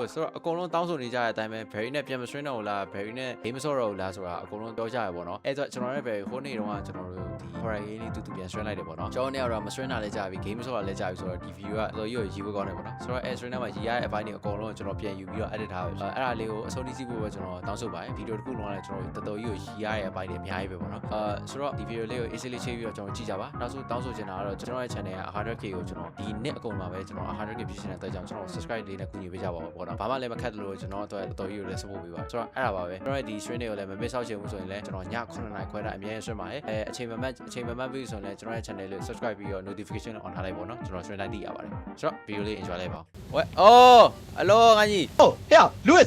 လို့ဆိုတော့အကုန်လုံးတောင်းဆိုနေကြတဲ့အတိုင်းပဲ Berry နဲ့ပြန်မဆွင်းတော့ဘူးလား Berry နဲ့ game ဆော့တော့ဘူးလားဆိုတာအကုန်လုံးပြောကြရပေါ့နော်အဲ့တော့ကျွန်တော်နဲ့ Berry ဟိုနေ့တုန်းကကျွန်တော်တို့ဒီ horror game လေးတူတူပြန်ဆွင်းလိုက်တယ်ပေါ့နော်ကျွန်တော်နဲ့တော့မဆွင်းတာလည်းကြာပြီ game ဆော့တာလည်းကြာပြီဆိုတော့ဒီ video ကတော်တော်ကြီးကိုရီးဖို့ကောင်းတယ်ပေါ့နော်ဆိုတော့အဲ့ stream ထဲမှာရီးရတဲ့အပိုင်းတွေအကုန်လုံးကျွန်တော်ပြန်ယူပြီးတော့ edit ထားပဲအဲ့ဒါလေးကိုအဆုံးထိကြည့်ဖို့ပဲကျွန်တော်တောင်းဆိုပါတယ် video တစ်ခုလုံးကလည်းကျွန်တော်တော်တော်ကြီးကိုရီးရတဲ့အပိုင်းတွေအများကြီးပဲပေါ့နော်ဆိုတော့ဒီ video လေးကို easily ချိန်ပြီးတော့ကျွန်တော်ကြည့်ကြပါနောက်ဆုံးတောင်းဆိုချင်တာကတော့ကျွန်တော်ရဲ့ channel က 100k ကိုကျွန်တော်ဒီနှစ်အကုန်မှာပဲကျွန်တော် 100k ပြည့်နေတဲ့အတွက်ကြောင့်ကျွန်တော် subscribe လေးနဲ့ကူညီပေးကြပါပေါ့နော်ဘာမှလည်းမခက်လို့ကျွန်တော်တော်တော်ကြီးကိုလည်း support ပေးပါဆိုတော့အဲ့ဒါပါပဲကျွန်တော်ရဲ့ဒီ stream တွေကိုလည်းမမေ့ဆောက်ချင်ဘူးဆိုရင်လည်းကျွန်တော်ည9:00နာရီခွဲတာအမြဲဆွဲပါတယ်အချိန်မမှတ်ပြီးဆိုရင်လည်းကျွန်တော်ရဲ့ channel လေး subscribe ပြီးတော့ notification on ထားလိုက်ပေါ့နော်ကျွန်တော် stream တိုင်းသိရပါတယ်ဆိုတော့ video လေး enjoy လိုက်ပါဝဲအော် hello ငါကြီး Oh yeah Louis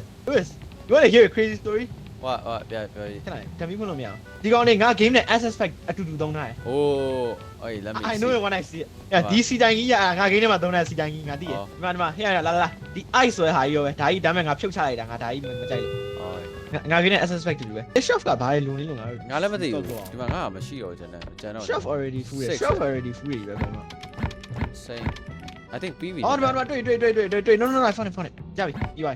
you want to hear a crazy story ဝါပြကြီး ခဏတမ်းပြီးခွင့်လို့မရအောင်ဒီကောင်နေငါ game နဲ့ access pack အတူတူသုံးထားတယ် โอ้အေး let me I know it when I see it ဒီစီတိုင်းကြီးငါ game ထဲမှာသုံးတဲ့စီတိုင်းကြီးငါသိတယ်ဒီမှာဟဲ့လာဒီ ice ဆိုတဲ့ဟာကြီးရောပဲဒါကြီးဒါမဲ့ငါဖြုတ်ချလိုက်တာငါဒါကြီးမကြိုက်ဘူးငါ game နဲ့ access pack တူတူပဲ chef ကဘာလဲလုံနေလို့ငါလည်းမသိဘူးဒီမှာငါကမရှိတော့ကျွန်တော် chef already full ရ chef already full ရပဲပေါ့နော် same I think PV အော်ဒီမှာတွေ့ no I found it ကြပြီပြီးပါ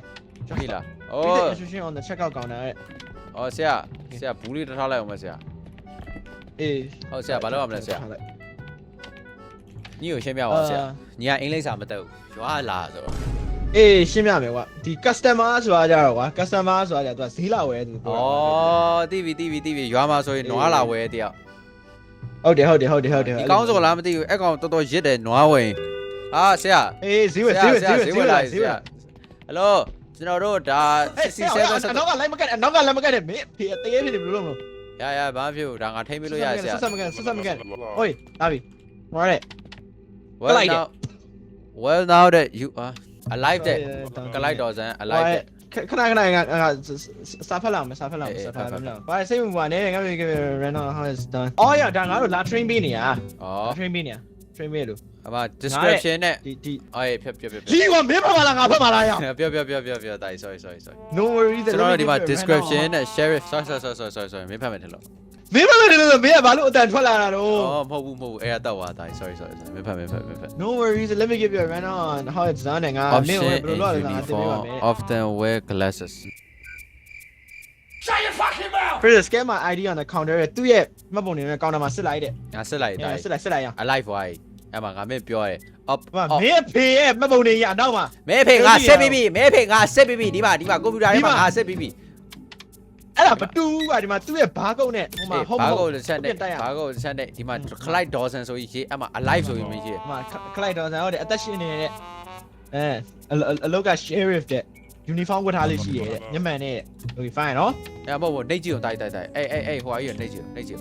ပြီလား oh instruction on the checkout counter အော်ဆရာဘူးလေးထားလိုက်အောင်မဆရာအေးဟုတ်ဆရာဘာလုပ်ရမလဲဆရာညီကိုရှင်းပြပါဦးဆရာညီကအင်္ဂလိပ်စာမတတ်ဘူးရွာလာဆိုတော့အေးရှင်းပြမယ်ကွာဒီ customer ဆိုတာကြတော့ကွာ customer ဆိုတာကြသူကဈေးလာဝယ်သူပြောတာဩတီဗီရွာမှာဆိုရင်နွားလာဝယ်တယောက်ဟုတ်တယ်ဒီကောင်းစော်လားမသိဘူးအဲ့ကောင်တော်တော်ရစ်တယ်နွားဝင်ဟာဆရာအေးဈေးဝယ်လာဟယ်လိုကျွန်တော်တို့ဒါ67နောက်ကလိုက်မကတ်တယ်မင်းဖေးတေးဖြစ်နေဘယ်လိုလုပ်မလို့ရဘာဖြစ်ဒါငါထိမ့်ပေးလို့ရဆရာဆက်မကတ်ဟိုလာပြီဟောရဲ well now that you are alive that ကလိုက်တော်စမ်း alive that ခဏငါစာဖတ်လာမယ်ဘာစိတ်ဝင်ပါနဲ့ငါပြော random how is done အော်ရဒါငါတို့လာ train ပေးနေရtrain ပေးလို့အမ description နဲ့ဒီအေးဖြတ်ဒီကမင်းဖတ်ပါလားငါဖတ်ပါလားရပြောတိုင် sorry no worries ကျွန်တော်ဒီမှာ description နဲ့ sheriff sorry မင်းဖတ်မယ်ထင်လို့မင်းဖတ်မယ်လို့မင်းကဘာလို့အတန်ထွက်လာတာတော့မဟုတ်ဘူးအဲ့ဒါတော့ဟာတိုင် sorry မင်းဖတ် no worries let me give you a run on how it's done ငါမင်းဘယ်လိုလုပ်လဲငါသိပေးပါမယ် often wear glasses Shut your fucking mouth Please scan my ID on the counter သူ့ရဲ့မှတ်ပုံနေနဲ့ counter မှာစစ်လိုက်တဲ့ငါစစ်လိုက်ရအောင် alive why အဲ့မှာငါမင်းပြောတယ် မင်းဖေရဲ့မှတ်ပုံနေရနောက်မှာမင်းဖေငါစစ်ပြီးပြီဒီမှာကွန်ပျူတာထဲမှာငါစစ်ပြီးပြီအဲ့ဒါမတူဘူးကဒီမှာသူ့ရဲ့ဘာကုတ်နဲ့ဟိုမှာဘာကုတ်ချက်နဲ့ဒီမှာ Clyde Dawson ဆိုကြီးအဲ့မှာ alive ဆိုပြီးရေးဒီမှာ Clyde Dawson ဟုတ်တယ်အသက်ရှင်နေတဲ့အလောက်က sheriff တဲ့ uniform ဝတ်ထားလေးရှိရဲ့ညမှန်နဲ့ okay fine နော်အဲ့မဟုတ်နှိတ်ကြည့်အောင်တိုက်အေးဟိုအကြီးနှိတ်ကြည့်ဟိုကြီး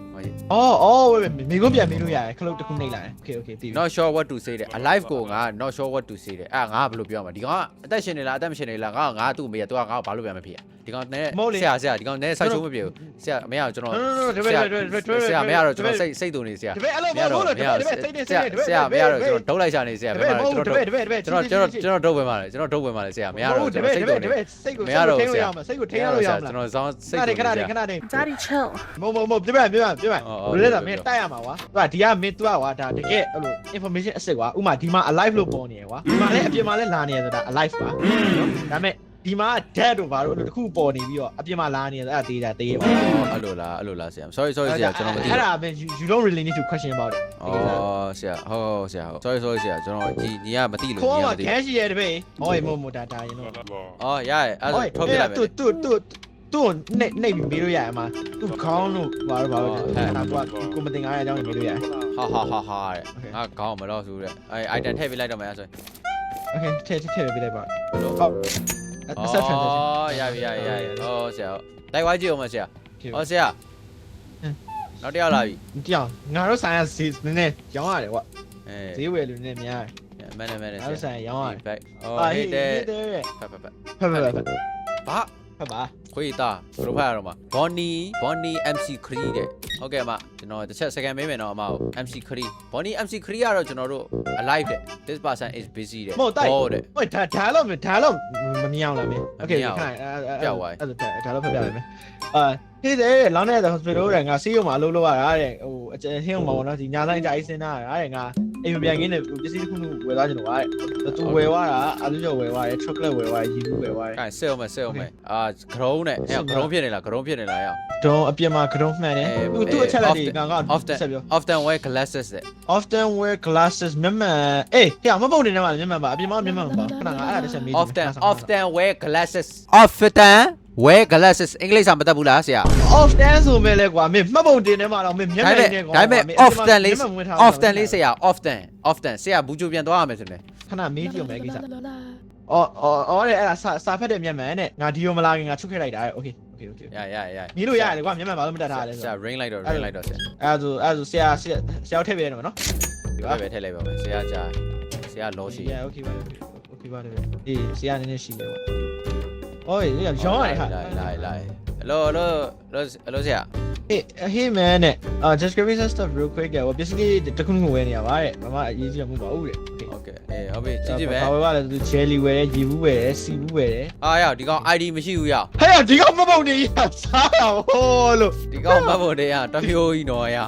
အော်မိကုန်းပြန်မေးလို့ရတယ်ခလုတ်တစ်ခုနှိတ်လာတယ် okay သိပြီ not sure what to say တဲ့ alive ကိုငါ not sure what to say တဲ့အဲ့ငါဘယ်လိုပြောမှာဒီကောင်ကအသက်ရှင်နေလားအသက်မရှင်နေလားငါသူ့မေးသူကငါ့ကိုဘာလို့ပြန်မဖြစ်ဒီကောင်နဲ့ဆရာဒီကောင်နဲ့ဆောက်ချိုးမပြေဘူးဆရာမရကျွန်တော်ဆရာမရတော့ကျွန်တော်စိတ်တူနေဆရာမရတော့ကျွန်တော်ဒုတ်လိုက်ချနေဆရာမရတော့ကျွန်တော်ဒုတ်ဝင်ပါလေဆရာမရတော့စိတ်တူနေမရတော့ဆရာစိတ်ကိုထိန်းရလို့ရမှာကျွန်တော်စောင်းစိတ်တူခဏ Daddy chill မပြပြဘယ်လဲဒါမင်းတိုက်ရမှာကွာဒီကမင်း तू ကွာဒါတကယ်အဲ့လို information အစစ်ကွာဥမာဒီမှာ alive လို့ပေါ်နေရကွာဒီမှာလည်းအပြင်မှာလည်းလာနေရဆိုတာ alive ပါဒါမဲ့ဒီမှာ dead တို့ဘာလို့အဲ့လိုတစ်ခုပေါ်နေပြီးတော့အပြင်မှာလာနေရအဲ့ဒါသေးပါအဲ့လိုလားဆရာ sorry ဆရာကျွန်တော်မသိဘူးအဲ့ဒါပဲ you don't really need to question about it ဆရာဟုတ်ဆရာ sorry ဆရာကျွန်တော်ညီကမသိလို့ညီကမသိ cash ရတဲ့ပဲဟောမို့ဒါရင်တော့ရတယ်အဲ့ဒါထုတ်ပြလိုက်မယ်သူ့နေပြီးမေးလို့ရမှာသူ့ခေါင်းလို့ဘာလို့ကိုမတင်ကားရအကြောင်းမေးလို့ရဟာငါခေါင်းမလို့ဆိုတဲ့အဲ့ item ထည့်ပေးလိုက်တော့မယ်အဲ့ဆို okay ထည့်ပေးလိုက်ပါဟုတ် accept transaction ရပြီဆရာလိုက်ဝိုင်းကြည့်အောင်မဆရာဆရာနောက်တစ်ယောက်လာပြီငါတို့ဆိုင်ရဈေးနည်းနည်းရောင်းရတယ်ကွာဈေးဝယ်လူနည်းများမန်ငါတို့ဆိုင်ရောင်းရတယ်ဟေးတဲ့ဖတ်ပါခွေးသားဘယ်လိုဖတ်ရတော့မှာ Bonnie MC Cree တဲ့ဟုတ်ကဲ့ကျွန်တော်တစ်ချက် second မေးမယ်တော့အမ MC Cree Bonnie MC Cree ကတော့ကျွန်တော်တို့ alive တဲ့ this person is busy တဲ့ဟုတ်တဲ့ဝေးdialogue မမြင်အောင်လားမင်း okay ခဏပြောက်သွားအဲ့ဒါ dialogue ဖတ်ပြလိုက်မယ်ဟေးတဲ့လောင်းနေတဲ့ hospital တဲ့ငါဆေးရုံမှာအလုပ်လုပ်ရတာတဲ့ဟိုအဟင်းမှာပေါ့နော်ဒီညာဆိုင်ကြိုက်စင်းတာတဲ့ငါ အိမ်မပြန်ခင်းနဲ့ပစ္စည်းတစ်ခုဝယ်သွားကြတယ်ကွာသူဝယ်သွားတာအာလူကျော်ဝယ်သွားတယ် chocolate ဝယ်သွားတယ်ရီဘူးဝယ်သွားတယ် အဲ့ဆဲအောင်မယ်အာဂရုံးနဲ့အဲ့ဂရုံးဖြစ်နေလားဂရုံးဖြစ်နေလားရအောင် တော့အပြင်မှာကတော့မှန်တယ်သူအချက်လက်တွေကဆက်ပြော often wear glasses often wear glasses မြန်မာအေးဟဲ့မပုံနေတယ်မှာမြန်မာပါအပြင်မှာမြန်မာပါခဏငါအဲ့ဒါတစ်ချက်မေး often wear glasses often wear glasses အင်္ဂလိပ်စာမတတ်ဘူးလားဆရာ often ဆိုမဲ့လဲကွာမင်းမှတ်ပုံတင်နေမှာတော့မင်းမျက်မှန်နေကွာ ဒါပေမဲ့ often လေးဆရာ often ဆရာဘူးကြိုပြန်သွားရမယ်ဆိုတယ် ခဏမေးကြည့်အောင်မယ်ကိစ္စအော်အဲ့ဒါစာဖတ်တဲ့မျက်မှန်နဲ့ငါဒီရောမလာခင်ငါချုပ်ခဲ့လိုက်တာโอเคရမီးလို့ရတယ်ကွာမျက်မှန်ဘာလို့မတတ်ထားလဲ ဆရာ ring လိုက်တော့ဆရာ အဲ့ဒါဆရာထည့်ပေးရမှာနော် ဒီပဲထည့်လိုက်ပါမယ်ဆရာကြာဆရာလောရှိ โอเคပါတယ်အေးဆရာနည်းနည်းရှိတယ်ကွာโอ้ยရောင်းရတယ်ဟာ လာhello ဆရာ hey man နဲ့just grabbing some stuff real quick ကွာ basically တခုခုဝယ်နေရပါတဲ့ဘာမှအရေးကြီးမှုပါဘူးတဲ့ okay ဟုတ်ပြီကြည့်ပဲ ဘာဝယ်ပါလဲသူ jelly ဝယ်တယ်ရေဘူးဝယ်တယ်စီဘူးဝယ်တယ် အားရဒီကောင် ID မရှိဘူးရ ဟဲ့ဒီကောင်မပုံနေရစားတာဟောလို့ ဒီကောင်မဖို့တဲ့ရတမျိုးကြီးတော့ရ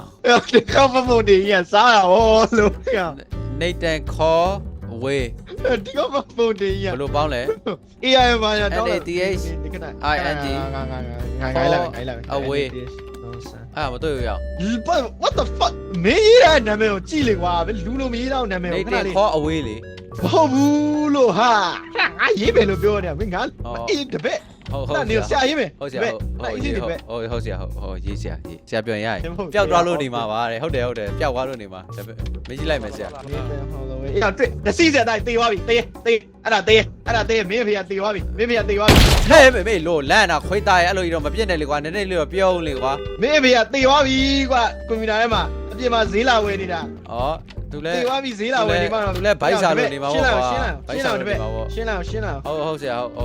ဒီကောင်မပုံနေရစားတာဟောလို့ Nathan call away ဒီကောင်မပုံနေရ ဘယ်လိုပေါင်းလဲ AI မှာတော့ NATH ဒီကနေ့ ING ငိုင်းလိုက် away အဲ့မတွေ့ရအောင် what the fuck မင်းရေးတဲ့နာမည်ကိုကြည့်လေကွာလူလိုမရေးတော့နာမည်ကိုခဏ Nathan လေး call away လေ မဟုတ်ဘူးလို့ဟာငါရေးမယ်လို့ပြောနေတာမင်းငါအေးတပည့် ဟုတ် နေဆရာရေးမယ် ဟုတ်ဆရာဟုတ်ရေးဆရာပြောရင်ရပျောက်သွားလို့နေမှာပါတဲ့ဟုတ်တယ်ပျောက်သွားလို့နေမှာမကြည့်လိုက်မယ်ဆရာ အေးတော့တွေ့တစီးစက်တိုင်းတေးသွားပြီတေးအဲ့ဒါတေးမင်းဖေကတေးသွားပြီမင်းဖေကတေးသွားပြီ ဟဲ့မေလို့လန့်တာခွေးသားရဲ့အဲ့လိုကြီးတော့မပြည့်နဲ့လေကွာနည်းနည်းလေးတော့ပြုံးလေကွာ မင်းဖေကတေးသွားပြီကွာကွန်ပျူတာထဲမှာအပြင်မှာဈေးလာဝယ်နေတာ ဩသူလဲ တေးသွားပြီဈေးလာဝယ်နေမှာတော့ သူလဲဘိုက်စာလို့နေမှာပေါ့ကွာ ရှင်းလာဟုတ်ဆရာဟု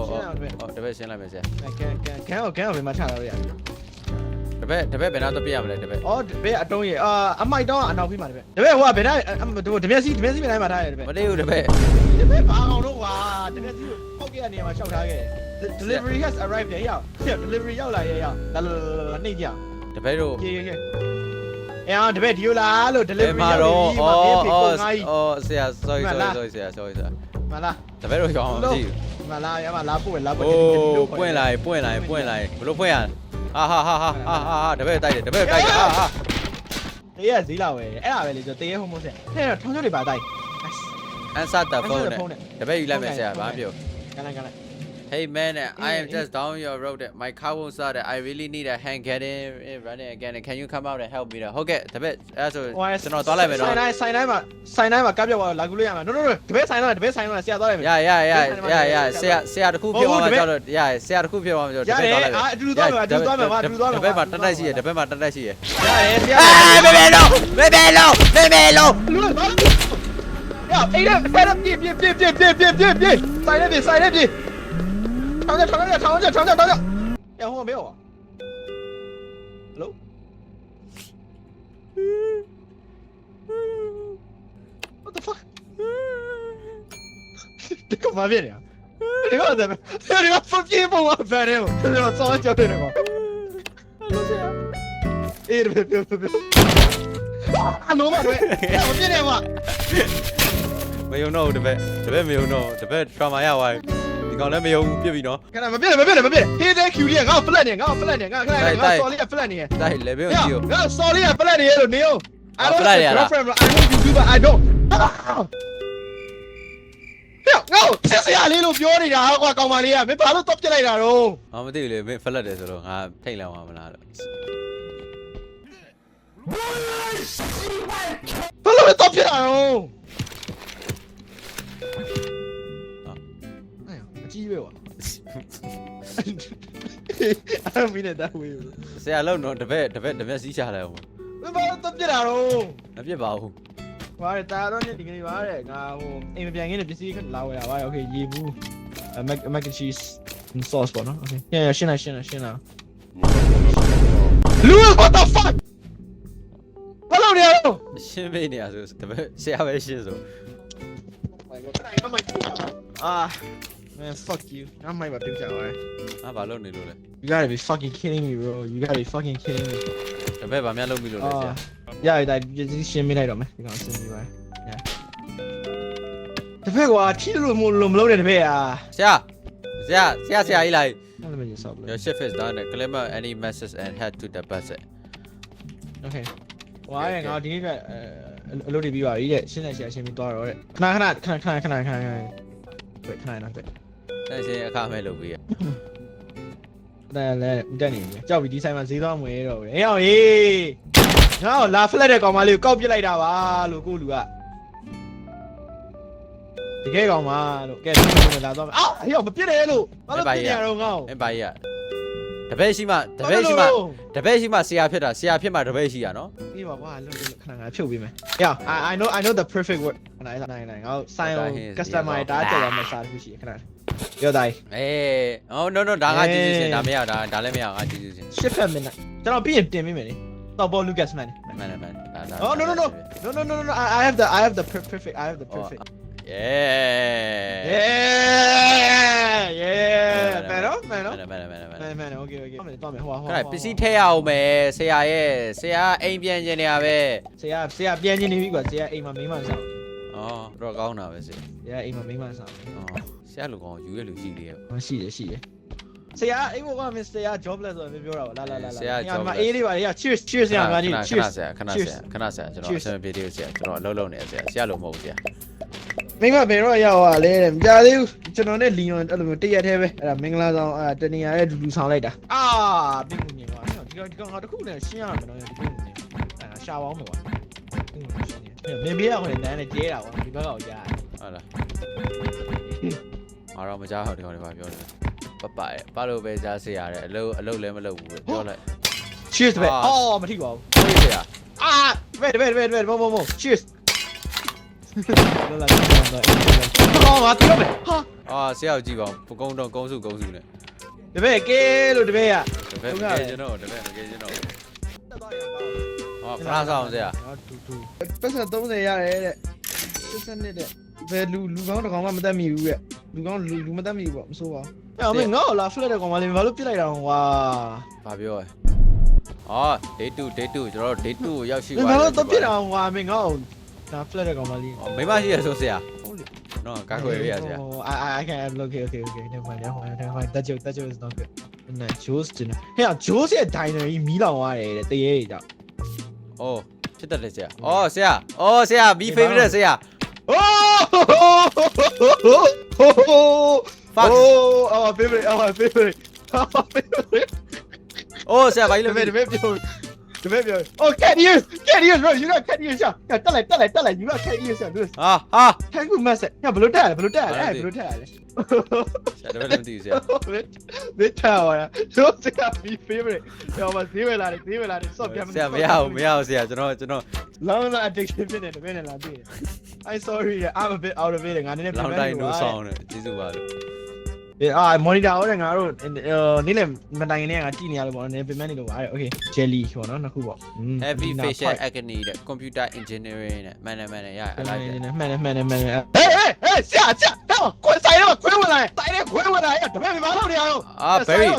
တ်တပည့်ရှင်းလိုက်မယ်ဆရာ ကန်ဘယ်မှာချလာလို့ရ တပည့်ဘယ်နာတော့ပြရမလဲတပည့် အော်တပည့်အတုံးရအမိုက်တော့အနောက်ပြီးမှာတပည့်ဟိုကဘယ်နာတမျက်စီဘယ်နာမှာထားရတပည့် မလေးဘူးတပည့် ဘာအောင်တော့ကွာတမျက်စီပောက်ခဲ့တဲ့နေရာမှာရှောက်ထားခဲ့ delivery has arrived ရရောက် delivery ရောက်လာလာနှိမ့်ကြ တပည့်တို့ အေးတပည့်ဒီလိုလားလို့ delivery မှာ ရောက် တော့ ပြီမှာမင်းဖေကိုငါ့ ဆရာ sorry ဆရာ မလား တပည့်တို့ရောင်းကြည့် မလားရမလားပို့လာပို့ အိုးပွင့်လာဘယ်လိုဖွင့်ရဟာတပည့်တိုက်တယ်ဟာ တေးရဈေးလာဝယ်အဲ့ဒါပဲလေကျွန်တော်တေးရဟုံးမို့ဆက်အဲ့တော့ထုံးချုံတွေပါတိုက် answer the phone တပည့်ယူလိုက်မယ်ဆရာဘာပြော ကန်လိုက် Hey man, I am just down your road. My car won't start. I really need a hand getting running again. Can you come out and help me? ဟုတ်ကဲ့တပည့်အဲ့ဆိုကျွန်တော်သွားလိုက်မယ်နော်ဆိုင်တိုင်းမှာကပ်ပြောက်သွားလာကူလို့ရမှာ no တပည့်ဆိုင်တော့ဆရာသွားလိုက်မယ်ဆရာတခုပြောမှာကြောက်တော့ဆရာတခုပြောမှာကြောက်တပည့်သွားလိုက်မယ်အတူသွားမယ်တပည့်မှာတပည့်မှာတက်တက်ရှိရတပည့်မှာတက်တက်ရှိရရတယ်ဆရာမေမေလုံးရအိမ်ထဲဆက်ပြည့်ဆိုင်နေပြထောင်းကြရဟိုမေးဟော Hello What the fuck ဒီကမှာပြနေဒီကဖတ်ပြေးပေါ်မှာဖယ်တယ်ဒီကစောကြောက်တယ်ကောအေးပြအလုံးမတွေမပြနေမှာမယုံတော့တပည့်မယုံတော့တပည့် trauma ရသွားဒီကောင်လည်းမယုံပြစ်ပြီနော်ခဏမပြည့်ဟေးတဲ့ Q လေးငါ flat နေငါ sorry က flat နေတိုက် level ကိုကြည့် ငါ sorry က flat နေလို့နေအောင် I don't like girlfriend I want you but I don't ငါဆက်စရာလေးလို့ပြောနေတာကွာကောင်မလေးကမင်းဘာလို့တော့ပြလိုက်တာတော့မသိဘူးလေမင်း flat တယ်ဆိုတော့ငါထိတ်လောက်မှာမလားလို့ဘာလို့တော့ပြတာတော့အကြီးပဲကွာI don't mean it that way ဆရာလုံးတော့တပည့်စီးချလိုက်အောင်မင်းဘာလို့တော့ပြတာတော့မပြစ်ပါဘူးဟာတာတော့ညဒီကနေ့ပါတဲ့ငါဟိုအိမ်မပြန်ခင်းတဲ့ပစ္စည်းခက်လာဝယ်တာပါโอเคရေဘူး mac and cheese and sauce ပေါ့နော်โอเคရှင်းလိုက်Louis what the fuck ဘာလို့လဲရှင်းပေးနေရဆိုတပည့်ဆရာပဲရှင်းဆိုMan, fuck you. I might have been that way. ဘာလုပ်နေလို့လဲ You gotta be fucking kidding me, bro. You gotta be fucking kidding me. တပည့်ဗာများလုပ်ပြီလို့လဲဆရာ Yeah, that just shit me like that, man. You gotta send me right. Yeah. တပည့်ကွာထီလို့မလုပ်တဲ့တပည့်อ่ะ ဆရာကြီးလိုက် အဲ့လိုမျိုးဆောက်လို့ Your shift is done. Claim any message and head to the bus. Okay ဝါးငါဒီနေ့ကအလုပ်တွေပြီးပါပြီတဲ့ရှင်းနေရှင်းပြီးသွားတော့တဲ့ခဏဝေးခဏနော်တဲ့ အဲ့ရှင်အခမဲ့လုပ်ပြီးရ အဲ့လဲတက်နေပြီကြောက်ပြီဒီဆိုင်မှာဈေးသွားမွေးတော့ဘူးအေးအောင်ဟေးငါ့ကိုလာဖလက်တဲ့ကောင်မလေးကိုကောက်ပစ်လိုက်တာပါလို့ကိုလူကတကယ်ကောင်မလို့ကဲဒီလိုလာတော့အော်ဟေးမပြစ်တယ်လို့ဘာလို့ပြစ်နေရတော့ငါ့ကို အင်းပါကြီးရတပည့်ရှိမှဆရာဖြစ်တာဆရာဖြစ်မှတပည့်ရှိရနော် အေးပါကွာလို့ခဏငါဖြုတ်ပေးမယ် Yeah I know the perfect word နိုင်ငါဆိုင်ကို customer တားကြရမယ်စားလို့ရှိရခဏပြောတိုင်း အေး no ဒါငါကြည့်ရှင်ဒါမရဒါလည်းမရငါကြည့်ရှင် shit ဖက်မင်းကျွန်တော်ပြီးရင်တင်ပေးမယ်လေတော့ဘော Lucas man Oh no I have the perfect Yeah man okay တော့မယ်ဟို ခဏပစ္စည်းထဲရအောင်မယ်ဆရာအိမ်ပြန်ကျင်နေရပဲ ဆရာပြန်နေပြီကွာဆရာအိမ်မှာမိမဆောက် အော်တော့ကောင်းတာပဲဆရာ ဆရာအိမ်မှာမိမဆောက် ဆရာလူကောင်ယူရလူရှိသေးရဲ့ ရှိတယ်ဆရာအိမ်ဘောကမစ္စတာ jobless ဆိုပြောတာပါလာအေးလေးပါလေ cheers ဆရာငါကြီး cheers ခဏဆရာကျွန်တော်အဆင်ပြေသေးဆရာကျွန်တော်အလုပ်လုပ်နေဆရာလိုမဟုတ်ဆရာ မိမဘယ်တော့ရောက်သွားလဲမကြသေးဘူးကျွန်တော်နဲ့လီယွန်အဲ့လိုမျိုးတရက်သေးပဲအဲ့ဒါမင်္ဂလာဆောင်တနေရာရဲ့ဒူဆောင်လိုက်တာပြင်းမှုမြင်ပါဒီကောင်ငါတခုနဲ့ရှင်းရမယ်တော့ဒီပြင်းမှုမြင်ရှာပေါင်းမယ်ကွာမင်းဘေးကဟိုနဲ့နန်းနဲ့ကျဲတာကွာဒီဘက်ကောင်ကြားဟုတ်လားအားတော့မကြားဟုတ်တယ်ခေါင်းတွေပါပြောတယ်ပလို့ပဲကြားဆရာတဲ့အလုပ်လည်းမလုပ်ဘူးပဲပြောလိုက် cheers ပဲအော်မထိပါဘူး ဆရာ wait mo cheers လာကောင်းပါပြောမယ်ဟာ ဆရာကိုကြည့်ပါဦးကုန်းစုနဲ့ တပည့်ကဲလို့တပည့်ရ တပည့်မကဲကျွန်တော်ခဏဆောင်ဆရာ ပတ်စံ30ရတယ်တဲ့ပတ်စံနဲ့တဲ့ဘယ်လူကောင်းတကောင်မှမတတ်မိဘူးတဲ့လူကောင်းလူမတတ်မိဘူးပေါ့မဆိုးပါဘူးအဲ့မင်းငါ့ကိုလာဖလက်တဲ့ကောင်မလေးဘာလို့ပြစ်လိုက်တာကွာ ဘာပြောလဲday 2ကျွန်တော်တို့ day 2ကိုရောက်ရှိပါ ဘာလို့တော့ပြစ်တာကွာမင်းငါ့ကိုလာဖလက်တဲ့ကောင်မလေး မိမရှိရဆိုဆရာနော်ကာကွယ်ရဆရာ I can okay never mind that joke is not good နဲ့ Jules တင်ဟဲ့ Jules ရဲ့ diner ကြီးမီးလောင်သွားတယ်တဲ့တရေကြီးကြောင့် ဖြစ်တတ်တယ်ဆရာဆရာမီ favorite ဆရာ fuck our favorite ဆရာဘာလို့လဲ တပည့်ပြော cat ears bro you got cat ears တက်လိုက် you got cat ears ဟာ thank you message ဘလို့တက်ရလဲ ဆရာတပည့်လည်းမသိဘူးဆရာ ဘယ်ထားရဆိုစကား favorite ဟောမဈေးဝယ်လာတယ်စော့ပြန် ဆရာမရဘူးဆရာကျွန်တော် လောင်းလာ addiction ဖြစ်နေတယ်ဘယ်နဲ့လာတွေ့ I'm sorry I'm a bit out of it ငါနည်းနည်း လောင်းတိုင်းလို့ဆောင်းတယ်ကျေးဇူးပါလို့ monitor ဟုတ်တယ်ငါတို့နေ့လည်မတိုင်ခင်ကငါကြည့်နေရလို့ပေါ့နည်းပြင်မဲ့နေလို့ပါ okay jelly ပေါ့နော်နှစ်ခုပေါ့ heavy facial agony တဲ့ computer engineering နဲ့မှန်တယ်ရအလိုက်တယ် မှန်ဟေးဆရာခွေးဆိုင်တော့ခွေးဝင်လာဆိုင်နဲ့ခွေးဝင်လာရတပည့်မလုပ်နေရတော့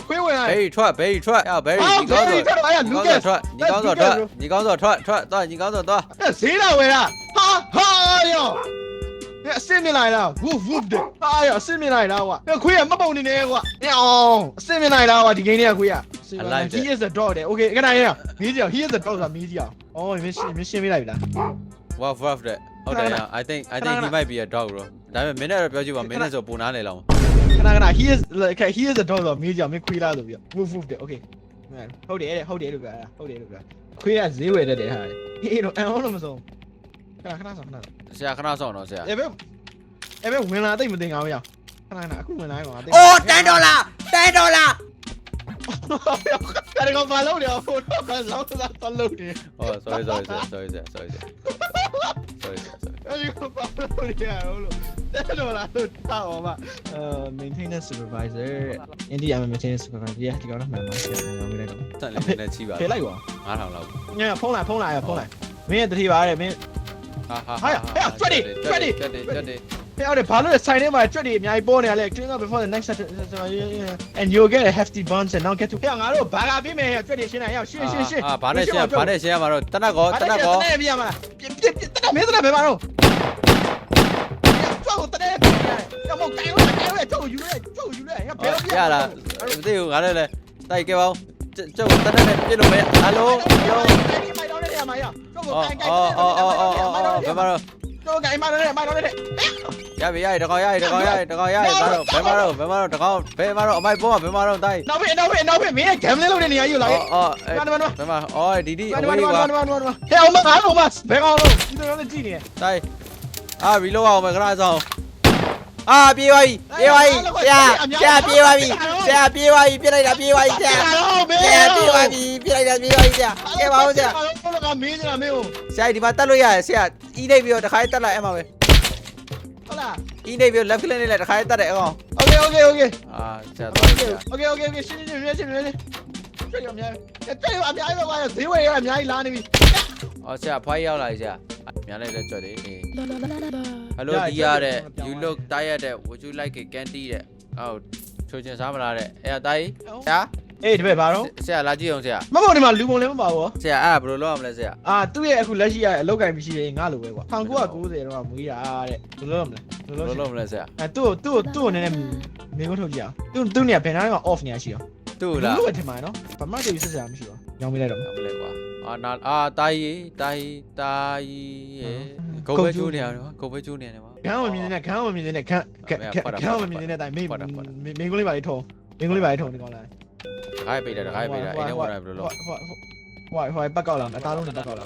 ခွေးဝင်လာ very truck very ညီကောင်းစောထွက်သွားဈေးလာဝယ်လားဟာယောအစင်းမြင်လိုက်လားဝူတဲ့ယောအစင်းမြင်လိုက်လားကွာခွေးကမပုံနေနေကွာအစင်းမြင်လိုက်လားကွာဒီကိန်းလေးကခွေးက he is a dog တဲ့ okay ခဏရမီးကြီး he is a dog ဆိုတာမီးကြီးအောင်မင်းရှင်းပေးလိုက်ပြီလား Woof တဲ့ဟုတ်တယ် I think he might be a dog bro ဒါပေမဲ့မင်းလည်းပြောကြည့်ပါမင်းလည်းဆိုပုံနားလေလောက်ခဏ he is a dog ဆိုမီးကြီးမင်းခွေးလားဆိုပြီး woof တဲ့ okay ဟုတ်တယ်လို့ပြောတာခွေးကဈေးဝယ်တတ်တယ်ဟာအေးတော့အန်လို့မဆုံးခဏဆောင်ဆရာခဏဆောင်တော့ဆရာအဲ့ဘယ်ဝင်လာတိတ်မတင်အောင်ရခဏအခုဝင်လာကောင်$10ဒါကောင်မလုပ်နေအောင်ဟိုတော့လောင်းလာတော့လုပ်နေ sorry အဲ့ဒီကောင်ဘာလုပ်နေရလို့တဲ့တော့လာတော့တာအောင်ပါmaintenance supervisor India maintenance supervisor ဒီကောင်တော့မှန်ပါဆရာငါမလိုက်တော့တက်လည်းနဲ့ချီပါဖေးလိုက်ပါ9000လောက်ညဖုန်းလိုက်မင်းတတိပါတယ်မင်းဟာကျွတ်တယ်ဟဲ့အဲ့ဘာလို့ဆိုင်ထဲမှာကျွတ်တယ်အများကြီးပေါ်နေရလဲ clean up before the next and you'll get a hefty bunch and now get to ဟဲ့ငါတို့ဘာလာပေးမယ်ကျွတ်တယ်ရှင်းလိုက်ရှင်းဘာနဲ့ရှင်းရမှာတော့တနက်ကောပြပြမင်းတနက်ဘယ်မှာတော့ကျွတ်ကိုတန ကိုကိုင်ထုတ်ယူလိုက်ငါဘယ်လို ရလားမသိဘူးငါလည်းတိုက်ခဲ့ပါဦးကျုပ်တက်တက်ပြစ်လို့မရဟယ်လို မိုက်တော့နေရမှာရကိုကိုကိုင်ကိုင် ဘယ်မှာတော့ ကိုကိုင်မိုက်တော့နေ ရပြီတကောင်ရတကောင်ရတကောင်ရဘာတော့ဘယ်မှာတော့တကောင်ဘယ်မှာတော့အမိုက်ပေါ်မှာဘယ်မှာတော့တိုက် နောက်ဖေးမင်းဂမ်လေးလုပ်တဲ့နေရာယူလာခဲ့ ဘယ်မှာအော်ဒီအဝေးကွာ ဟဲ့အောင်မဘယ်ကောင်လို့ဒီလိုလည်းကြည့်နေ တိုက်ရီလိုအောင်မယ်ခဏဆောင်ပြေးသွားပြီဆရာပြေးသွားပြီဆရာပြေးသွားပြီပြလိုက်တာပြေးသွားပြီဆရာပြေးသွားပြီပြလိုက်တာပြေးသွားပြီဆရာကဲပါဦးဆရာ ကမင်းနေတာမင်းကို ဆရာဒီမှာတက်လို့ရတယ်ဆရာအီးနေပြီးတော့တခါတက်လိုက်အဲ့မှာပဲ ဟုတ်လား အီးနေပြီး left click နဲ့လည်းတခါတက်တယ်အကောင် โอเคဆရာတော့ โอเคရှင်းတွေ့ရအများကြီးအများကြီးပါဈေးဝယ်ရအများကြီးလာနေပြီ ဆရာဖွားရောက်လာကြများလိုက်တဲ့ကြွတယ်Hello ဒီရတဲ့ you look tired တဲ့ would you like a candy တဲ့ဟုတ်ချိုးချင်စားမလားတဲ့အဲ့ဒါတိုင်းဆရာ အေးဒီဘက်ဘာတော့ ဆရာလာကြည့်အောင်ဆရာ မဟုတ်ဒီမှာလူပုံလည်းမပါဘူး ဆရာအဲ့ဘယ်လိုလုပ်ရမလဲဆရာ သူ့ရဲ့အခုလက်ရှိရအလောက်ကင်မရှိရင်ငါလိုပဲကွာ1990တော့မွေးတာတဲ့ဘယ်လိုလုပ်မလဲ ဘယ်လိုလုပ်မလဲဆရာ သူ့နည်းနည်းမင်းကိုထုတ်ကြည့်အောင်သူ့နေရာဘယ်နားက off နေရရှိအောင် သူ့လား လို့ပဲထင်ပါနော်ဘာမှတည်စစ်စရာမရှိပါရောင်းမိလိုက်တော့ မလဲကွာတာကြီးဂုံပဲကျိုးနေရတယ်ဂုံပဲကျိုးနေတယ်ပါ ခန်းမမြင်နေတဲ့ခန်းမမြင်နေတဲ့တိုင်မင်းကိုလေးပါလေးထုံဒီကောင်လား တခါပိတ်တယ်အိမ်ထဲဝင်လာဘယ်လိုလုပ် ဟိုပတ်ကောက်လာအသားလုံးနဲ့ပတ်ကောက်လာ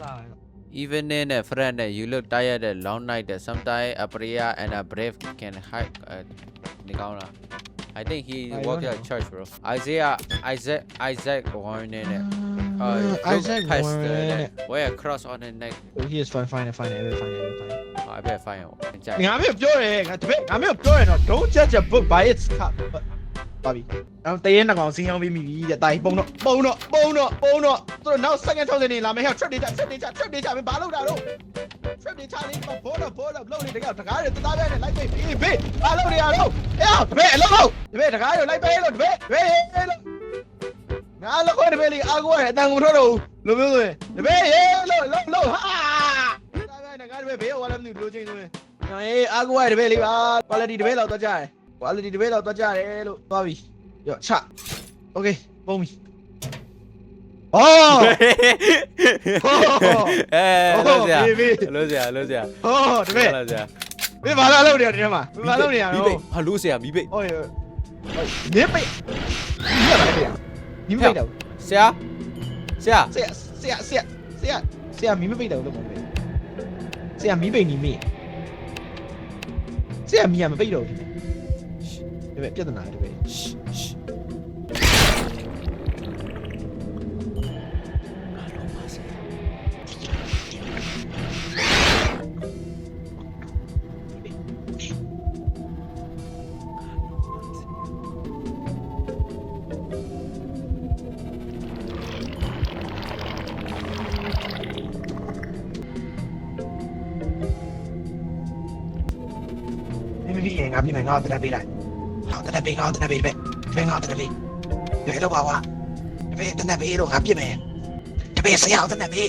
evening နဲ့ friend နဲ့ you look tired တဲ့ long night တဲ့ sometimes a prayer and a brave can hide နေကောင်းလား I think he work at church bro Isaac warning နဲ့ Isaac warning wear a cross on the neck he is fine I bet fine ငါမျိုးပြောတယ်ငါတပည့်ငါမျိုးပြောတယ်နော် don't judge a book by its cover ပါပြီတရေနှကောင်စီးအောင်ပြီးမိပြီတဲ့တာကြီးပုံတော့သူတို့နောက် second 60နေလာမယ်ဟဲ့ trap တွေချမင်းဘာလုပ်တာတော့ trap တွေချလေးဘောတော့လုံးနေတကယ်တကားတွေတသားပဲနဲ့လိုက်ပေးဘာလုပ်နေရတော့တပည့်အလုပ်တပည့်တကားတွေလိုက်ပေးလို့တပည့်လို့ငါလောက်ခွဲတပည့်လေးအာကိုရဲ့အတန်ကိုထုတ်တော့လိုမျိုးဆိုရင်တပည့်လို့ဟာတပည့်နဲ့ငါတပည့်ဘေးဝါလည်းမသိဘူးလိုချင်ဆိုရင်အာကိုရဲ့တပည့်လေးပါ quality တပည့်လောက်တော့ကြားတယ်quality တပည့်လောက်တော့ကြားတယ်လို့သွားပြီရောချ okay ပုံပြီလို့ဆရာတပည့်မင်းဘာလာလုပ်နေရတဲ့မှာဘာလုပ်နေရတော့ ဟာလို့ဆရာမိပိတ် ဟုတ်ရနေပိတ်မိပိတ်တော့ ဆရာမိမပိတ်တော့လို့ပေါ့ဆရာမိပိတ်နေမိဆရာမိရမပိတ်တော့ဘူးတပည့်ပြဿနာတပည့်ငါပြင်ငါတလက်ပေးလိုက်ငါတလက်ပေးပဲငါတလက်ပေးဒီလိုပါဝါတပည့်တလက်ပေးလို့ငါပြင်မယ်တပည့်ဆရာတလက်ပေး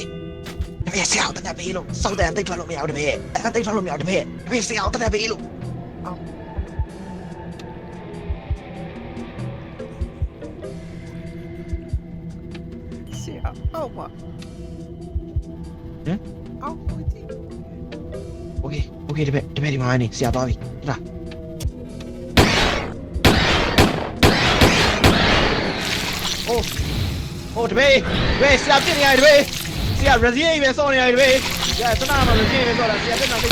လို့စောက်တယ်တိတ်ထွက်လို့မရဘူးတပည့်အဲ့တိတ်ထွက်လို့မရဘူးတပည့်ဆရာတလက်ပေးလို့ဆရာအောက်မှာအောက်ကိုကြည့် Okay တပည့်ဒီမှာနေဆရာသွားပြီလာOhတပည့်ဆရာပြစ်နေရတယ်တပည့်ဆရာ resume ပဲစောနေရတယ်တပည့်ဆရာစနာမှာ resume ပဲစောတာဆရာပြစ်နေတယ်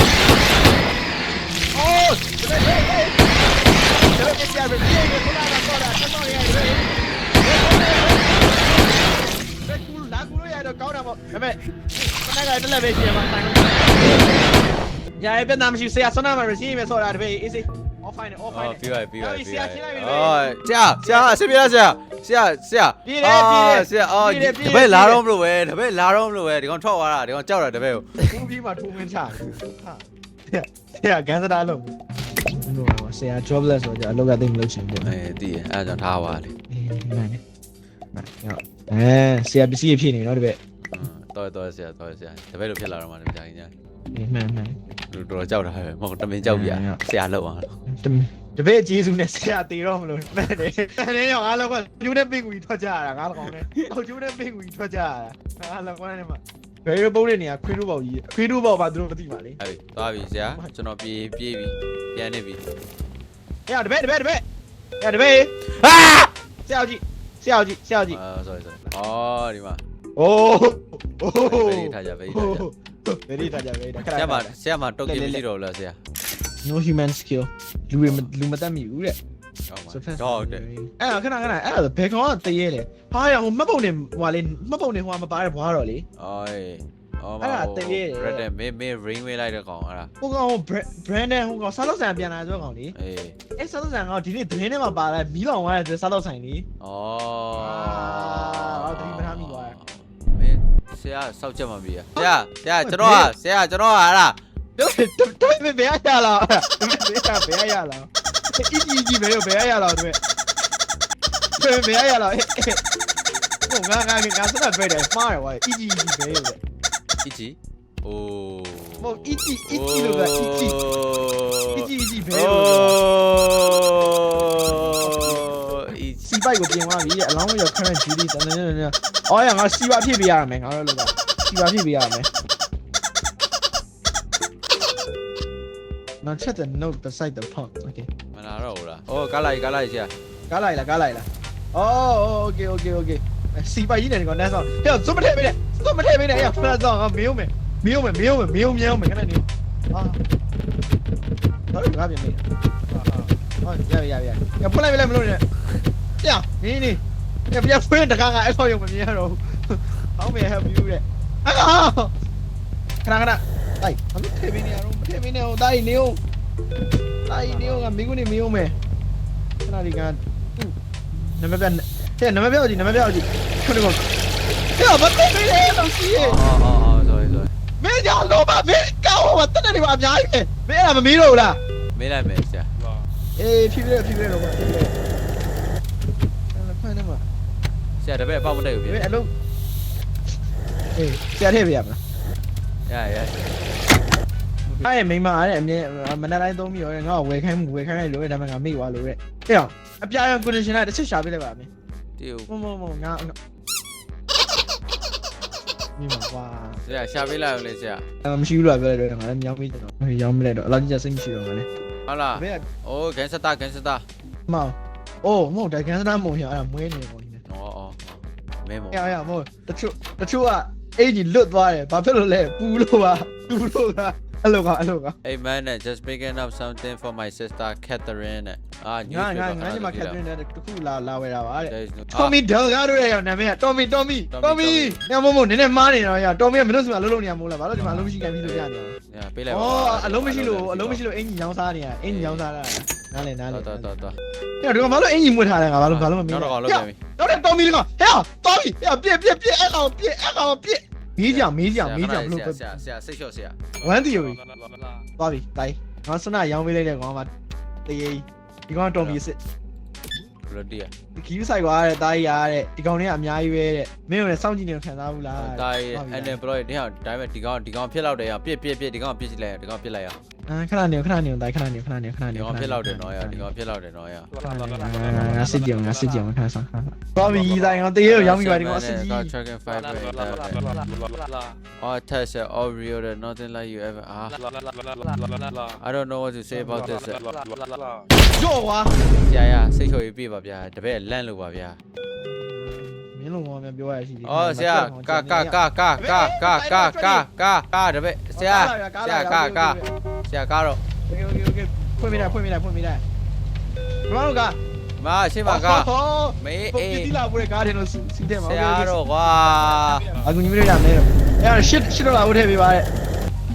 Ohတပည့်ဆရာ resume ပဲစောတာစောနေရတယ်တပည့်လာကူလို့ရတော့ကောင်းတာပေါ့ဒါပေမဲ့ခဏကတက်လက်ပဲရှိရမှာတိုင်လို့ညာရဲ့ပြန်သားမရှိဆရာစနာမှာ resume ပဲစောတာတပည့် easy all fine ပြီးပါဆရာအဆင်ပြေလားဆရာပြေးတယ် ဆရာတပည့်လာတော့မလို့ပဲဒီကောင်ထွက်သွားတာဒီကောင်ကြောက်တာတပည့်ကို ဘူးပြီးမှထိုးမင်းချတယ်ဆရာကန်စတာလုံးဆရာ jobless ဆိုကြအလုပ်ကသိမလုပ်ချင်ဘူး တည်အဲ့ဒါကြောင့်ထားပါလေ ဆရာပစ္စည်းဖြစ်နေနော်တပည့် တော်ဆရာတပည့်လိုဖြစ်လာတော့မှလည်းကြာရင် မှန် တော်ကြောက်တာပဲမဟုတ်တမင်ကြောက်ပြဆရာလောက်အောင် တပည့်ကျေးဇူးနဲ့ဆရာတေတော့မလို့မှန်တယ်အဲ့ဒီတော့ငါလောကကျိုးနဲ့ပင့်ကူကြီးထွက်ကြရတာငါတော့ကောင်းတယ်အော်ကျိုးနဲ့ပင့်ကူကြီးထွက်ကြရတာငါလောကနဲ့မှာဘယ်လိုပုံးတဲ့နေရာခွေးတို့ပေါက်ကြီးခွေးတို့ပေါက်ပါသူတို့မသိပါလေ အဲ့သွားပြီဆရာကျွန်တော်ပြေးပြီပြန်နေပြီ ။တပည့်ဟာဆရာကြီး sorry အော်ဒီမှာ ။အိုး ဗေးထားကြဗေးထားကြ ဗေဒီထားကြဗေဒီခဏ ဆရာမတုတ်ကိမရှိတော့ဘူးလားဆရာ No human skill လူမတတ်မိဘူးတဲ့ ဟုတ်တယ် အဲ့ခဏအဲ့ဒါဘယ်ကောင်ကတရေလဲဟာရဟိုမှတ်ပုံနေဟိုလေမှတ်ပုံနေဟိုမပါတဲ့ဘွားတော့လေ အော် အဲ့ဒါတရေတယ် Red မင်း ring ဝေးလိုက်တဲ့ကောင်အဲ့ဒါ ဟိုကောင် Brandon ဟိုကောင်စားတော့ဆန်ပြန်လာဆိုကောင်လေ အေး အဲ့စားတော့ဆန်ကောင်ဒီနေ့သတင်းထဲမှာပါလာမီးလောင်သွားတဲ့စားတော့ဆိုင်လေ အော် ဒီမထားမိသွား မင်းဆရာစောက်ချက်မှပြီဆရာကျွန်တော်ဟာအဲ့ဒါ 对，别呀了，别呀了，一没有呀了，对，别呀了，我刚真的背的，妈呀，我一没有的，一级哦，我一了个一没有的，西拜个电话里，然后要看看距离，等，哦呀，我西巴屁别呀没，我那个西巴屁别呀没。Now check the note beside the pond. Okay. မလာတော့ဘူးလား။အော်ကားလိုက်ဆရာ ကားလိုက်လား။ Oh, okay. စီပိုင်ကြီးတယ်ကောင်တန်းဆောင်။ဟဲ့ဇွတ်မထည့်ပေးနဲ့။ဟဲ့ဖက်ဆောင်ငါမေးဦးမယ်။ခဏနေ။ဟာ။ဘာလို့ငါပြန်မေး။ဟာရ။ဖွင့်လိုက်မလို့နဲ့။ကြာနေ။ပြန်ဖွင့်တကားငါအဲ့ခေါက်ရုံမမြင်ရတော့ဘူး။ဟောင်းမေ help you တဲ့။အခါခဏ။တိုက်။ဘာလို့ထည့်ပေးနေရတော့မထည့်ပေးနဲ့ဟိုတိုက်နေဦး။တိုက်နေဦးငါမိကုနေမေးဦးမယ်။ခဏဒီကနမပြန်တဲ့နမပြောကြည့်ခွန်းကောဟဲ့ဘာတက်နေလဲတော့ရှိရဲ့ အော် sorry မင်းကြောင့်တော့မင်းကောက်ဟောတက်နေပါအများကြီးပဲမင်းအဲ့ဒါမမေးတော့ဘူးလား မေးလိုက်မယ်ဆရာ အေးဖြည်းတော့ပါဖြည်းအဲ့ခွန်းနေမှာ ဆရာတပည့်အပေါက်မတက်ဘူးဗျ မင်းအလုံးအေးဆရာထည့်ပြရမလား ရ အဲ့မိမအဲ့အမြင်မနက်တိုင်းသုံးပြီးရောငါ့ကိုဝယ်ခိုင်းလိုက်လို့ဒါမှငါမေ့သွားလို့တဲ့ဟဲ့အပြာရော conditioner တစ်ချက်ရှာပေးလိုက်ပါမင်း တီး မငါမိမကွာ ဆရာရှာပေးလိုက်အောင်လေဆရာ မရှိဘူးလားပြောလိုက်တော့ငါလည်းမြောင်းပေးတယ်တော့ရောင်းမလိုက်တော့အလောက်ကြီးစိတ်မရှိတော့ငါလည်း ဟုတ်လား ဘယ် အိုးဂန်စတာ မောင်အိုးမဟုတ်တယ်ကန်စနာမုံရအဲ့ဒါမွေးနေပေါ့ဒီနေ့ အော်မင်းမော ရမဟုတ်တချို့ကအဲ့ဒီလွတ်သွားတယ်ဘာဖြစ်လို့လဲပူလို့ပါတူလို့ကအဲ့လိုက Hey man just picking up something for my sister Catherine အာညူ ငါညီမခက်တွင်းတဲ့တခုလာဝဲတာပါတဲ့ There is no တော်မီဒေါ်ကားတို့ရဲ့နာမည်ကတော်မီညမမို့နည်းနည်းမားနေတော့ရတော်မီကမလို့ဆိုအလုံးနေရမို့လားဘာလို့ဒီမှာအလုံးမရှိကန်ပြီးလို့ပြနေအောင် ပေးလိုက်ပါ အလုံးမရှိလို့အင်ကြီးရောင်းစားနေရအင်ကြီးရောင်းစားတာနားလေ တော် ဟဲ့ဒီကဘာလို့အင်ကြီးမွေးထားလဲငါဘာလို့မမေး နောက်တော့လောက်ပြန်ပြီ တော့တော်မီကဟဲ့တော်မီပြက်အဲ့ကောင်ပြက်မေးကြဘလို့ ဆရာစိတ်လျှော့ဆရာ ဝမ်းတီယိုသွားပြီတိုင်းငါစနရောင်းပေးလိုက်တဲ့ကောင်ကတရေဒီကောင်တော်မီစစ် ဘလို့တီး ဒီခီးဆိုင်ကွာတဲ့တားကြီးရတဲ့ဒီကောင်လေးကအများကြီးပဲတဲ့မင်းတို့လည်းစောင့်ကြည့်နေခံစားဘူးလား တား unemployed ဒီဟာဒါပေမဲ့ဒီကောင်ဖြစ်လောက်တယ်ရပြစ်ဒီကောင်ပြစ်ကြည့်လိုက်ဒီကောင်ပြစ်လိုက်ရ ခဏနေတိုင်းခဏနေ ဒီကောင်ဖြစ်လောက်တယ်နော်ရဒီကောင်ဖြစ်လောက်တယ်နော်ရ ငါစစ်ကြည့်အောင်ခဏဆောင်သွားပြီတိုင်းကောင်တရေကိုရောင်းပြီးပါဒီကောင်အစစ်ကြီး tracking 5 all test all real nothing like you ever I don't know what to say about this ကြော့ကွာ ဆရာရစိတ်ချော်ရေးပြပါဗျာတပည့်လန့်လို့ပါဗျာ မင်းလုံးကပြောရရှိသေး အော်ဆရာကာတပည့်ဆရာကာတော့ โอเคဖွင့်မိလိုက်ဘာလို့က မရှိပါကမေးအေး ဒီလာပွဲကားတယ်လို့စီးတယ်မှာ ဆရာတော့ကွာ အခုညီမလေးရမယ်အဲ့ရှစ်တော့လာဝတ်ထည့်ပေးပါတဲ့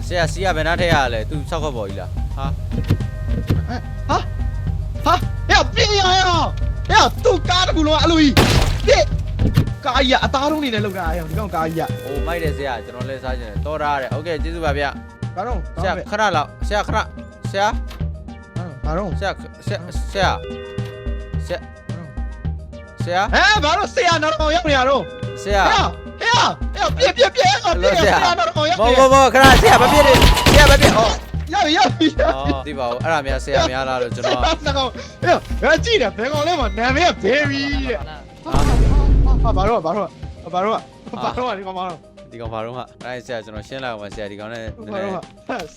ဆရာစီးရဘယ်နှထည့်ရလဲ तू 6ခွက်ပေါ်ကြီးလားဟာပြေးရသူ့ကားတကူလုံးအဲ့လိုကြီးပြေးကားကြီးအသားလုံးနေနဲ့လောက်တာဒီကောင်ကားကြီး အိုးမိုက်တယ်ဆရာကျွန်တော်လည်းစားချင်တယ်တော်တာတဲ့โอเคကျေးဇူးပါဗျာ ဘာတော့ ဆရာခဏလောက်ဆရာဘာတော့ဆရာဘာလို့ဆရာနောက်တော့ရောက်နေရတော့ ဆရာ ပြက်ပြက်တော့တော့ရ ဘောခဏဆရာမပြည့်နေဆရာမပြည့်ဩ ရပြီအော်ဒီပါဦးအဲ့ဒါများဆရာများလားလို့ကျွန်တော် နှကောင်ငါကြည့်တယ်ဘယ်ကောင်လဲမနာမည်ကဘေဘီတဲ့ဟာဘာတော့ဒီကောင်ဘာတော့ ဒီကောင်ဘာတော့ဟာအဲ့ဆရာကျွန်တော်ရှင်းလိုက်အောင်ဆရာဒီကောင်နဲ့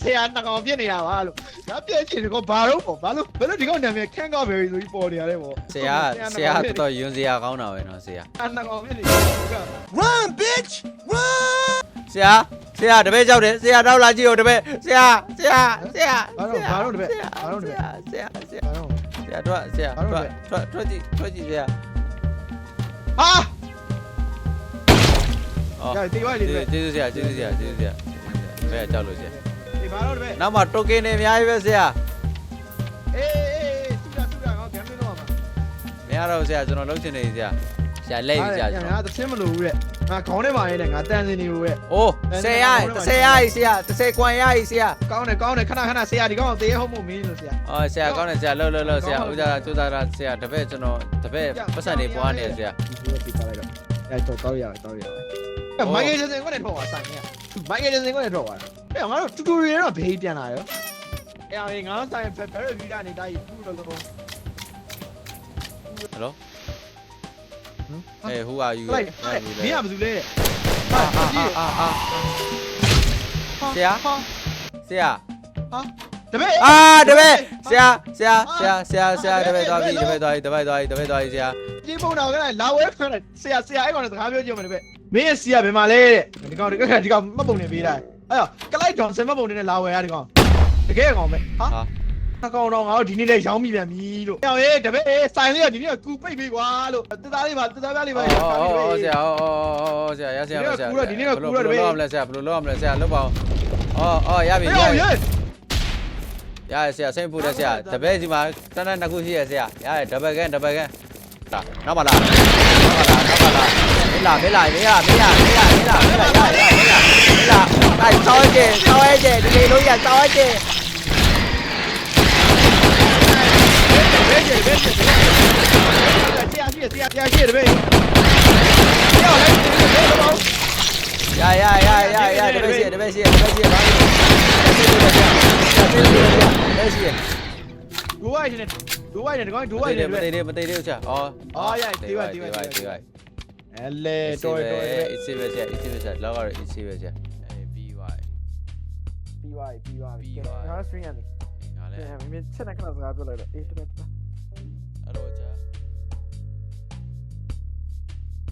ဆရာနှကောင်ပြစ်နေတာပါလို့ငါပြည့်ချင်ဒီကောင်ဘာတော့ပေါ့ဘာလို့ဘယ်လိုဒီကောင်နာမည်ခန့်ကောက်ဘေဘီဆိုပြီးပေါ်နေရတယ်ပေါ့ ဆရာတော်တော်ယွန်းစရာကောင်းတာပဲနော်ဆရာ နှကောင်ပြစ်နေ Run, bitch! Run! ဆရာတပည့်ကြောက်တယ်ဆရာတော့လာကြည့်ဦးတပည့်ဆရာ ဘာတော့တပည့်ဘာတော့တပည့် ဆရာ ဘာတော့ ထွက်ကြည့်ဆရာ ဟာရတီဝိုင်းလေးတပည့် ကျေးဇူးဆရာဘယ်ကြောက်လို့ဆရာ ဒီဘာတော့တပည့် နောက်မှတိုကင်နေအများကြီးပဲဆရာ အေးတူတာငါဂမ်မင်းတော့မှာ မရတော့ဆရာကျွန်တော်လုံးချင်နေဆရာလက်ယူဆရာကျွန် ငါ တော် သင်းမလို့တဲ့ငါခေါင်းထဲမှာနေတဲ့ငါတန်စင်နေလို့တဲ့ အိုး10ရဆရာ10ကွန်ရဆရာ ကောင်းတယ်ခဏဆရာဒီကောင်တေးဟုတ်မှုမင်းလို့ဆရာ အော်ဆရာကောင်းတယ်ဆရာလှုပ်ဆရာဦးစားစူးစားတာဆရာတပည့်ကျွန်တော်တပည့်ပတ်စံနေပွားနေဆရာ ဒီပြလိုက်တော့အဲ့တော့ရမိုင်းကယ်ဂျင်စင်ကနေထောက်သွားဆိုင်နေမိုင်းကယ်ဂျင်စင်ကနေထောက်သွားအဲ့ငါတို့တူတူရီတော့ဘေးပြန်လာရောအဲ့ငါတို့ဆိုင်ဘယ်လိုဗီဒီယိုနေတိုင်းဘူးလို့ ဟယ်လိုဟူအာယူ လိုက်မင်းကဘယ်သူလဲဆရာတပည့် တပည့်ဆရာတပည့်သွားပြီဆရာ ဒီပုံတော်ကလာဝဲခဏဆရာအဲ့ကောင်နဲ့စကားပြောကြည့်မယ်တပည့်မင်းရဲ့ဆရာဘယ်မှာလဲတဲ့ဒီကောင်မှတ်ပုံနေပေးလိုက်အဲ့တော့ကလိုက်တောင်စင်မှတ်ပုံနေနဲ့လာဝဲရဒီကောင်တကယ်ကောင်ပဲဟာနှကောင်တော့ငါတို့ဒီနေ့လဲရောင်းမိပြန်ပြီလို့ဟောရေးတပည့်ဆိုင်လေးကဒီနေ့ကူပိတ်ပြီကွာလို့တသားလေးပါတသားပြားလေးပါ ဆရာရဆရာဘယ်လိုလုပ်ရမလဲဆရာလုပ်ပါအောင်ရပြီရဆရာစိတ်ပူတယ်ဆရာတပည့်ဒီမှာတန်းနှစ်ခုရှိရဆရာရတယ်ဒဘကန်နောက်ပါလားမေးလာတိုက်စောကျဒီလေးလို့ရစောကျ ဆရာရှိတယ်တပည့်ရောက်လိုက်တပည့်ရှိဘာလို့ဒူဝိုင်းနေဒူဝိုင်းနေမသေးသေးဆရာတီးပါအဲ့လေတော် easy ပဲဆရာလောက်ရ easy ပဲဆရာပြီးပါ ငါ stream ရနေငါလည်းမင်းချက်နဲ့ခဏစကားပြောလိုက်တော့အေးတော်